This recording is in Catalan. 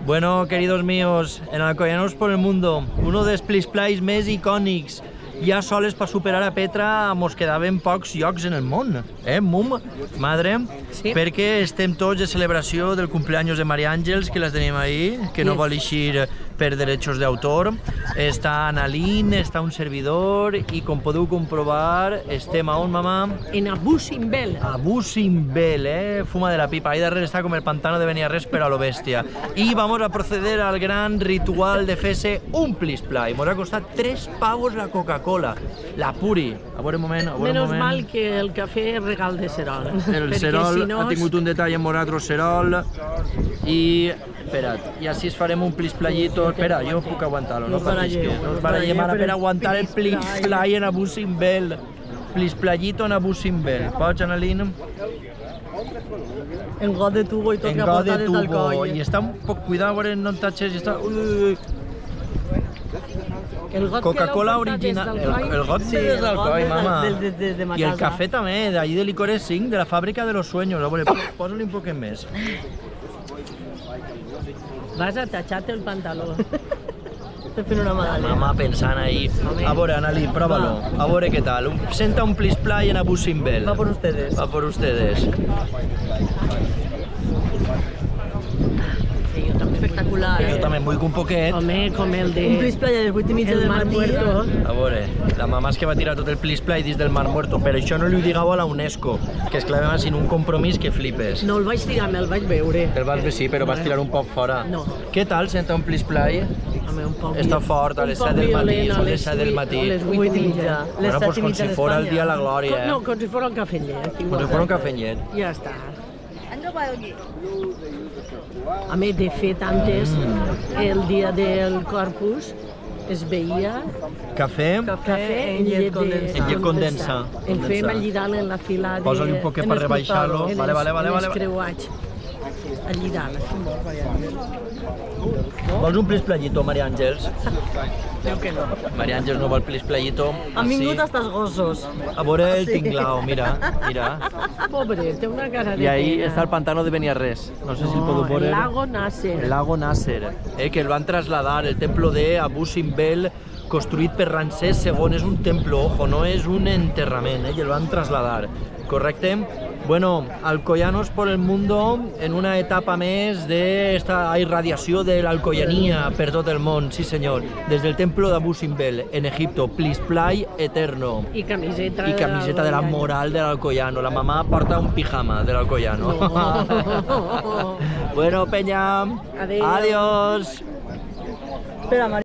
Bueno, queridos míos, en Alcoyanos por el mundo, uno dels plisplais més icònics. Ja soles per superar a Petra mos quedaven pocs llocs en el món, Mum, madre? Sí. Perquè estem tots de celebració del cumpleaños de Maria Àngels, que les tenim ahí, que no vol eixir per derechos d'autor. Està Analín, està un servidor i com podeu comprovar estem a on, mamà? En Abu Simbel. Abu Simbel, fuma de la pipa. Ahí darrere està com el pantano de Beniarrés, però a lo bestia. I vamos a proceder al gran ritual de fer-se un plisplai. Mos ha costat 3 pavos la Coca-Cola, la Puri. A veure un moment, a veure un moment. Menos mal que el cafè és regal de Serol. El Serol ha tingut un detall amb nosaltres, Serol. I, espera't, i així farem un plisplayito. Espera, jo puc aguantar-lo, no patisque. Nos barallem ara per aguantar el plisplay en Abu Simbel. Plisplayito en Abu Simbel. Pots, Analín? En got de tubo i tot En que ha got de portat des del tubo. coll. I està un poc cuidat, a veure, no en tatxes, i està... El got Coca-Cola original. El got sí, des del coll, des mama. de ma I el casa. cafè també, d'ahí de Licores 5, de la fàbrica de los sueños. A veure, posa-li un poquet més. Vas a tachar-te el pantaló. Estic fent una medalla. Mama pensant ahí. A veure, Analí, prova-lo. A veure què tal. Senta un plisplay en Abu Simbel. Va por ustedes. Va por ustedes. Sí, jo també espectacular. Jo també en vull un poquet. Home, com el de... Un plisplay a les 8:30 el del Mar matí. Muerto. A veure, la mamà és que va tirar tot el plisplay dins del Mar Muerto, però això no li ho digueu a la UNESCO, que és que l'havem sin un compromís que flipes. No el vaig tirar, me'l vaig veure. El vas sí, però vas tirar un poc fora. No. Què tal senta un plisplay? Home, un poc... Està fort, a les 7 del matí, són les 7 del matí. A les 8:30. Bueno, pues com si fora el dia de la glòria, No, com si fora un cafè amb llet. Com si fora un cafè amb llet. Ja està. A més, de fet, antes, el dia del Corpus, es veia Cafè? cafè en llet condensat. El fem allà en la fila de... Posa-li un poquet per rebaixar-lo. Vale. En els creuats. Allà, Vols un plisplayito, Maria Àngels? Creu que no. Maria Àngels no vol plisplayito. Han vingut hasta els gossos. A veure el tinglao, mira. Pobre, té una cara de I ahí pena. està el pantano de Beniarrés. No sé si el podeu veure. El lago Nasser. El lago Nasser, que el van trasladar, el templo de Abu Simbel, construït per Ramsès II, és un templo, ojo, no és un enterrament, i el van trasladar, correcte? Bueno, Alcoyanos por el mundo en una etapa més d'esta irradiació de l'alcoyania per tot el món, sí senyor, des del templo d'Abu Simbel, en Egipto, plisplay eterno. I camiseta. I camiseta de la moral de l'Alcoyano. La mamà porta un pijama de l'Alcoyano. No. Bueno, peña. Adéu. Adiós. Espera, Maria.